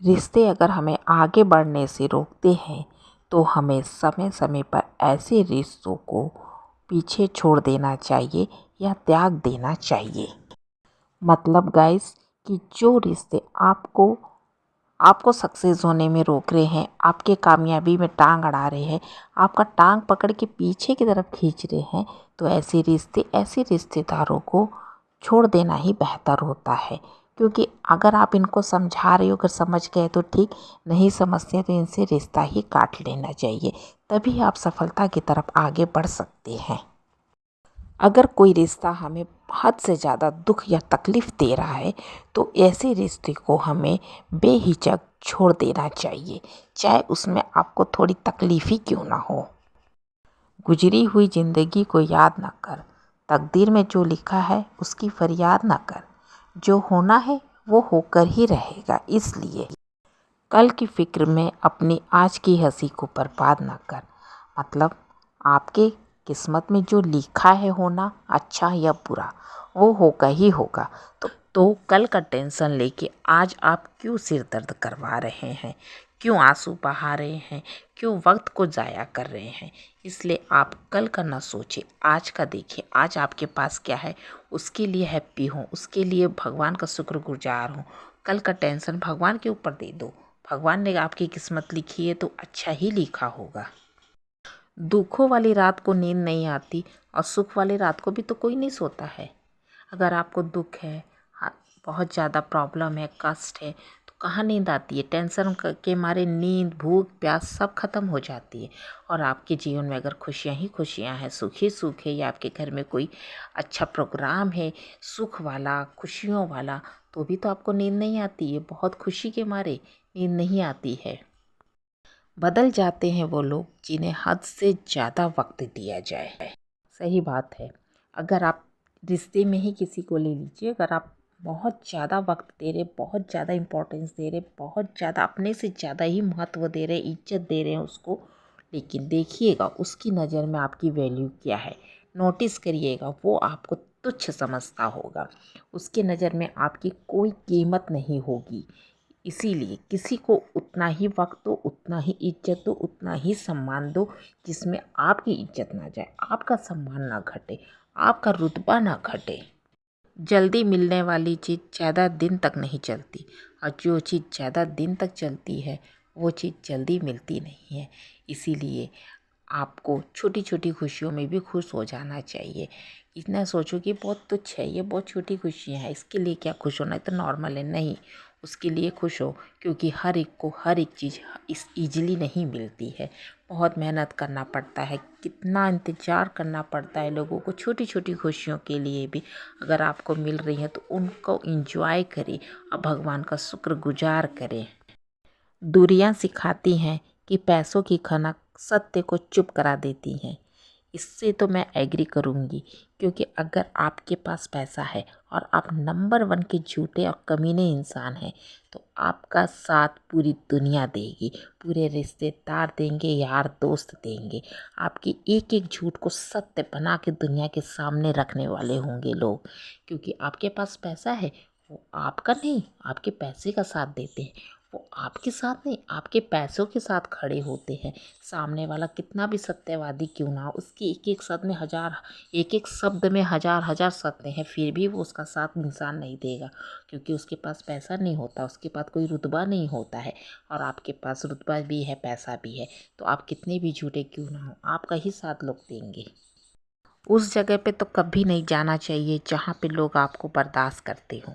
रिश्ते अगर हमें आगे बढ़ने से रोकते हैं तो हमें समय समय पर ऐसे रिश्तों को पीछे छोड़ देना चाहिए या त्याग देना चाहिए। मतलब गाइस कि जो रिश्ते आपको आपको सक्सेस होने में रोक रहे हैं, आपके कामयाबी में टांग अड़ा रहे हैं, आपका टांग पकड़ के पीछे की तरफ खींच रहे हैं, तो ऐसे रिश्तेदारों को छोड़ देना ही बेहतर होता है। क्योंकि अगर आप इनको समझा रहे हो, अगर समझ गए तो ठीक, नहीं समझते तो इनसे रिश्ता ही काट लेना चाहिए। तभी आप सफलता की तरफ आगे बढ़ सकते हैं। अगर कोई रिश्ता हमें हद से ज़्यादा दुख या तकलीफ़ दे रहा है तो ऐसे रिश्ते को हमें बेहिचक छोड़ देना चाहिए, चाहे उसमें आपको थोड़ी तकलीफ़ ही क्यों ना हो। गुजरी हुई ज़िंदगी को याद न कर, तकदीर में जो लिखा है उसकी फरियाद न कर, जो होना है वो होकर ही रहेगा। इसलिए कल की फ़िक्र में अपनी आज की हंसी को बर्बाद न कर। मतलब आपके किस्मत में जो लिखा है होना, अच्छा या बुरा, वो होगा ही होगा। तो कल का टेंशन लेके आज आप क्यों सिर दर्द करवा रहे हैं, क्यों आंसू बहा रहे हैं, क्यों वक्त को ज़ाया कर रहे हैं। इसलिए आप कल का ना सोचें, आज का देखिए, आज आपके पास क्या है उसके लिए हैप्पी हों, उसके लिए भगवान का शुक्रगुजार हों। कल का टेंशन भगवान के ऊपर दे दो। भगवान ने आपकी किस्मत लिखी है तो अच्छा ही लिखा होगा। दुखों वाली रात को नींद नहीं आती और सुख वाली रात को भी तो कोई नहीं सोता है। अगर आपको दुख है, बहुत ज़्यादा प्रॉब्लम है, कष्ट है, तो कहाँ नींद आती है। टेंशन के मारे नींद, भूख, प्यास सब खत्म हो जाती है। और आपके जीवन में अगर खुशियाँ ही खुशियाँ हैं, सुख ही सुख है, या आपके घर में कोई अच्छा प्रोग्राम है सुख वाला, खुशियों वाला, तो भी तो आपको नींद नहीं आती है। बहुत खुशी के मारे नींद नहीं आती है। बदल जाते हैं वो लोग जिन्हें हद से ज़्यादा वक्त दिया जाए। सही बात है। अगर आप रिश्ते में ही किसी को ले लीजिए, अगर आप बहुत ज़्यादा वक्त दे रहे, बहुत ज़्यादा इम्पोर्टेंस दे रहे, बहुत ज़्यादा अपने से ज़्यादा ही महत्व दे रहे, इज्जत दे रहे हैं उसको, लेकिन देखिएगा उसकी नज़र में आपकी वैल्यू क्या है। नोटिस करिएगा, वो आपको तुच्छ समझता होगा, उसके नज़र में आपकी कोई कीमत नहीं होगी। इसीलिए किसी को उतना ही वक्त दो, उतना ही इज्जत दो, उतना ही सम्मान दो जिसमें आपकी इज्जत ना जाए, आपका सम्मान ना घटे, आपका रुतबा ना घटे। जल्दी मिलने वाली चीज़ ज़्यादा दिन तक नहीं चलती, और जो चीज़ ज़्यादा दिन तक चलती है वो चीज़ जल्दी मिलती नहीं है। इसीलिए आपको छोटी छोटी खुशियों में भी खुश हो जाना चाहिए। इतना सोचो कि बहुत तुच्छ है, ये बहुत छोटी खुशियाँ हैं, इसके लिए क्या खुश होना है, तो नॉर्मल है। नहीं, उसके लिए खुश हो, क्योंकि हर एक को हर एक चीज़ इस ईजिली नहीं मिलती है। बहुत मेहनत करना पड़ता है, कितना इंतज़ार करना पड़ता है लोगों को छोटी छोटी खुशियों के लिए भी। अगर आपको मिल रही है तो उनको एंजॉय करें और भगवान का शुक्रगुजार करें। दूरियां सिखाती हैं कि पैसों की खनक सत्य को चुप करा देती हैं। इससे तो मैं एग्री करूँगी, क्योंकि अगर आपके पास पैसा है और आप नंबर 1 के झूठे और कमीने इंसान हैं तो आपका साथ पूरी दुनिया देगी, पूरे रिश्तेदार देंगे, यार दोस्त देंगे। आपकी एक एक झूठ को सत्य बना के दुनिया के सामने रखने वाले होंगे लोग, क्योंकि आपके पास पैसा है। वो आपका नहीं, आपके पैसे का साथ देते हैं। वो आपके साथ नहीं, आपके पैसों के साथ खड़े होते हैं। सामने वाला कितना भी सत्यवादी क्यों ना हो, उसकी एक एक शब्द में हजार हजार सत्य हैं, फिर भी वो उसका साथ इंसान नहीं देगा, क्योंकि उसके पास पैसा नहीं होता, उसके पास कोई रुतबा नहीं होता है। और आपके पास रुतबा भी है, पैसा भी है, तो आप कितने भी झूठे क्यों ना हो, आपका ही साथ लोग देंगे। उस जगह पे तो कभी नहीं जाना चाहिए जहाँ पे लोग आपको बर्दाश्त करते हो।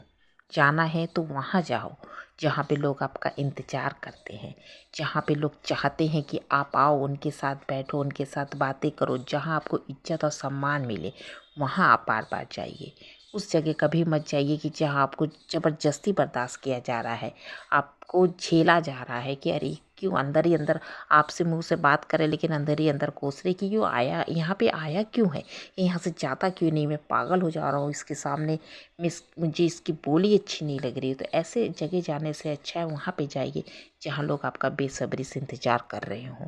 जाना है तो वहाँ जाओ जहाँ पे लोग आपका इंतज़ार करते हैं, जहाँ पे लोग चाहते हैं कि आप आओ, उनके साथ बैठो, उनके साथ बातें करो, जहाँ आपको इज्जत और सम्मान मिले, वहाँ आप बार बार जाइए। उस जगह कभी मत जाइए कि जहाँ आपको ज़बरदस्ती बर्दाश्त किया जा रहा है, आपको झेला जा रहा है कि अरे क्यों अंदर ही अंदर आपसे मुंह से बात करे लेकिन अंदर ही अंदर कोस रहे कि क्यों आया, यहाँ पे आया क्यों है, यहाँ से जाता क्यों नहीं, मैं पागल हो जा रहा हूँ इसके सामने, मुझे इसकी बोली अच्छी नहीं लग रही। तो ऐसे जगह जाने से अच्छा है वहाँ पे जाइए जहाँ लोग आपका बेसब्री से इंतज़ार कर रहे हों।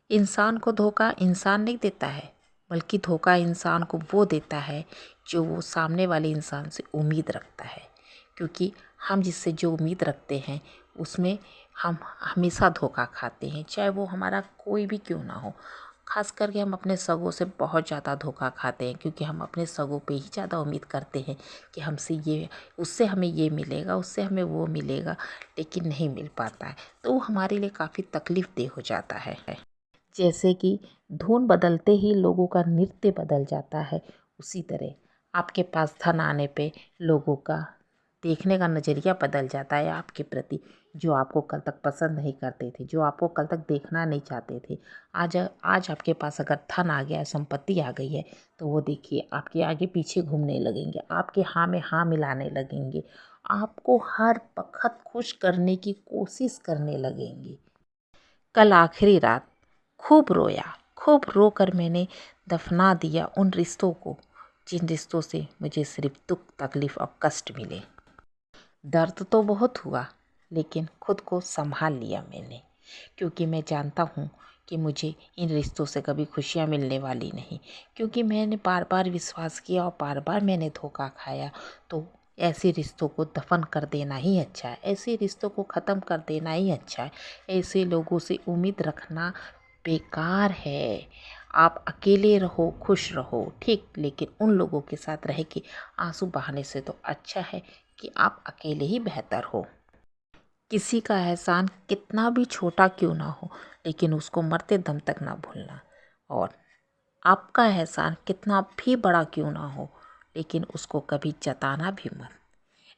इंसान को धोखा इंसान नहीं देता है, बल्कि धोखा इंसान को वो देता है जो वो सामने वाले इंसान से उम्मीद रखता है। क्योंकि हम जिससे जो उम्मीद रखते हैं उसमें हम हमेशा धोखा खाते हैं, चाहे वो हमारा कोई भी क्यों ना हो। खास करके हम अपने सगों से बहुत ज़्यादा धोखा खाते हैं, क्योंकि हम अपने सगों पे ही ज़्यादा उम्मीद करते हैं कि हमसे ये, उससे हमें ये मिलेगा, उससे हमें वो मिलेगा, लेकिन नहीं मिल पाता है। तो वो हमारे लिए काफ़ी तकलीफ़देह हो जाता है। जैसे कि धुन बदलते ही लोगों का नृत्य बदल जाता है, उसी तरह आपके पास धन आने पे लोगों का देखने का नज़रिया बदल जाता है आपके प्रति। जो आपको कल तक पसंद नहीं करते थे, जो आपको कल तक देखना नहीं चाहते थे, आज आपके पास अगर धन आ गया है, संपत्ति आ गई है, तो वो देखिए आपके आगे पीछे घूमने लगेंगे, आपके हाँ में हाँ मिलाने लगेंगे, आपको हर वक्त खुश करने की कोशिश करने लगेंगे। कल आखिरी रात खूब रोया, खूब रोकर मैंने दफना दिया उन रिश्तों को जिन रिश्तों से मुझे सिर्फ दुख, तकलीफ़ और कष्ट मिले। दर्द तो बहुत हुआ, लेकिन खुद को संभाल लिया मैंने, क्योंकि मैं जानता हूँ कि मुझे इन रिश्तों से कभी खुशियाँ मिलने वाली नहीं, क्योंकि मैंने बार बार विश्वास किया और बार बार मैंने धोखा खाया। तो ऐसे रिश्तों को दफन कर देना ही अच्छा है, ऐसे रिश्तों को ख़त्म कर देना ही अच्छा है। ऐसे लोगों से उम्मीद रखना बेकार है। आप अकेले रहो, खुश रहो, ठीक, लेकिन उन लोगों के साथ रह के आंसू बहाने से तो अच्छा है कि आप अकेले ही बेहतर हो। किसी का एहसान कितना भी छोटा क्यों ना हो, लेकिन उसको मरते दम तक ना भूलना। और आपका एहसान कितना भी बड़ा क्यों ना हो, लेकिन उसको कभी जताना भी मत।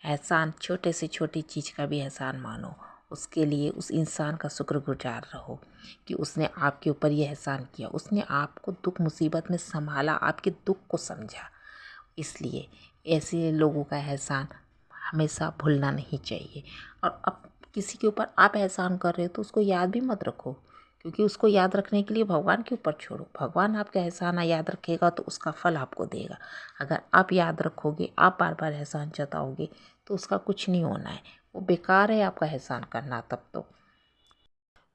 एहसान छोटे से छोटी चीज़ का भी एहसान मानो, उसके लिए उस इंसान का शुक्रगुजार रहो कि उसने आपके ऊपर ये एहसान किया, उसने आपको दुख मुसीबत में संभाला, आपके दुख को समझा। इसलिए ऐसे लोगों का एहसान हमेशा भूलना नहीं चाहिए। और अब किसी के ऊपर आप एहसान कर रहे हो तो उसको याद भी मत रखो, क्योंकि उसको याद रखने के लिए भगवान के ऊपर छोड़ो। भगवान आपका एहसान याद रखेगा तो उसका फल आपको देगा। अगर आप याद रखोगे, आप बार बार एहसान जताओगे, तो उसका कुछ नहीं होना है, वो बेकार है आपका एहसान करना। तब तो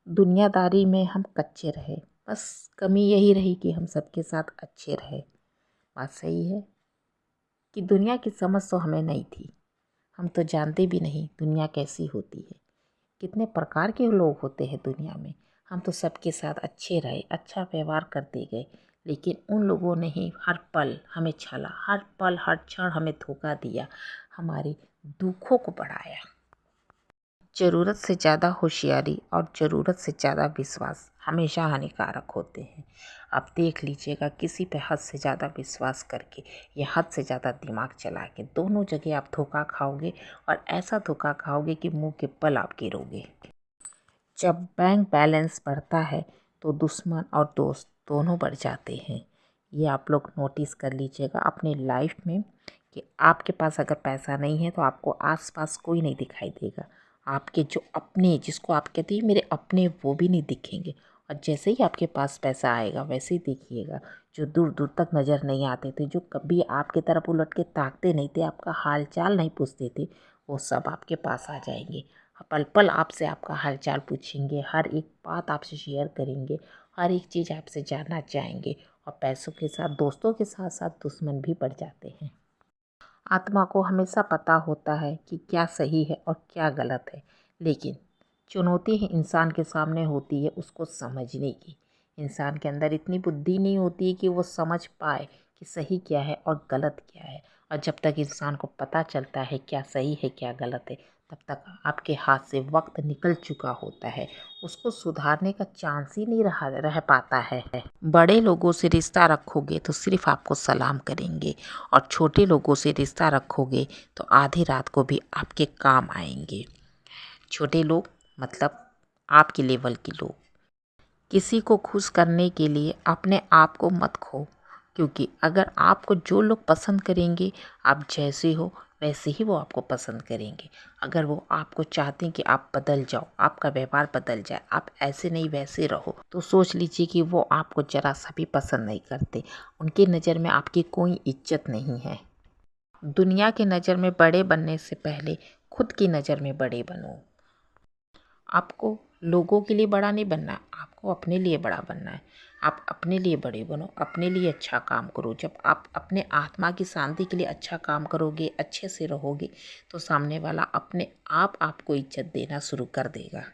दुनियादारी में हम कच्चे रहे, बस कमी यही रही कि हम सबके साथ अच्छे रहे। बात सही है कि दुनिया की समझ तो हमें नहीं थी, हम तो जानते भी नहीं दुनिया कैसी होती है, कितने प्रकार के लोग होते हैं दुनिया में। हम तो सबके साथ अच्छे रहे, अच्छा व्यवहार करते गए, लेकिन उन लोगों ने ही हर पल हमें छला, हर पल हर क्षण हमें धोखा दिया, हमारे दुखों को बढ़ाया। ज़रूरत से ज़्यादा होशियारी और ज़रूरत से ज़्यादा विश्वास हमेशा हानिकारक होते हैं। आप देख लीजिएगा, किसी पे हद से ज़्यादा विश्वास करके या हद से ज़्यादा दिमाग चला के, दोनों जगह आप धोखा खाओगे, और ऐसा धोखा खाओगे कि मुंह के बल आप गिरोगे। जब बैंक बैलेंस बढ़ता है तो दुश्मन और दोस्त दोनों बढ़ जाते हैं। ये आप लोग नोटिस कर लीजिएगा अपने लाइफ में कि आपके पास अगर पैसा नहीं है तो आपको आसपास कोई नहीं दिखाई देगा। आपके जो अपने, जिसको आप कहते हैं मेरे अपने, वो भी नहीं दिखेंगे। और जैसे ही आपके पास पैसा आएगा, वैसे ही देखिएगा जो दूर दूर तक नज़र नहीं आते थे, जो कभी आपके तरफ उलट के ताकते नहीं थे, आपका हाल चाल नहीं पूछते थे, वो सब आपके पास आ जाएंगे। पल पल आपसे आपका हाल चाल पूछेंगे, हर एक बात आपसे शेयर करेंगे, हर एक चीज़ आपसे जानना चाहेंगे। और पैसों के साथ, दोस्तों के साथ साथ दुश्मन भी बढ़ जाते हैं। आत्मा को हमेशा पता होता है कि क्या सही है और क्या गलत है, लेकिन चुनौती ही इंसान के सामने होती है उसको समझने की। इंसान के अंदर इतनी बुद्धि नहीं होती है कि वो समझ पाए कि सही क्या है और गलत क्या है। और जब तक इंसान को पता चलता है क्या सही है क्या गलत है, तब तक आपके हाथ से वक्त निकल चुका होता है, उसको सुधारने का चांस ही नहीं रह पाता है। बड़े लोगों से रिश्ता रखोगे तो सिर्फ आपको सलाम करेंगे, और छोटे लोगों से रिश्ता रखोगे तो आधी रात को भी आपके काम आएंगे। छोटे लोग मतलब आपके लेवल के लोग। किसी को खुश करने के लिए अपने आप को मत खो, क्योंकि अगर आपको जो लोग पसंद करेंगे, आप जैसे हो वैसे ही वो आपको पसंद करेंगे। अगर वो आपको चाहते हैं कि आप बदल जाओ, आपका व्यवहार बदल जाए, आप ऐसे नहीं वैसे रहो, तो सोच लीजिए कि वो आपको ज़रा सा भी पसंद नहीं करते। उनकी नज़र में आपकी कोई इज्जत नहीं है। दुनिया की नज़र में बड़े बनने से पहले खुद की नज़र में बड़े बनो। आपको लोगों के लिए बड़ा नहीं बनना, आपको अपने लिए बड़ा बनना है। आप अपने लिए बड़े बनो, अपने लिए अच्छा काम करो। जब आप अपने आत्मा की शांति के लिए अच्छा काम करोगे, अच्छे से रहोगे, तो सामने वाला अपने आप आपको इज्जत देना शुरू कर देगा।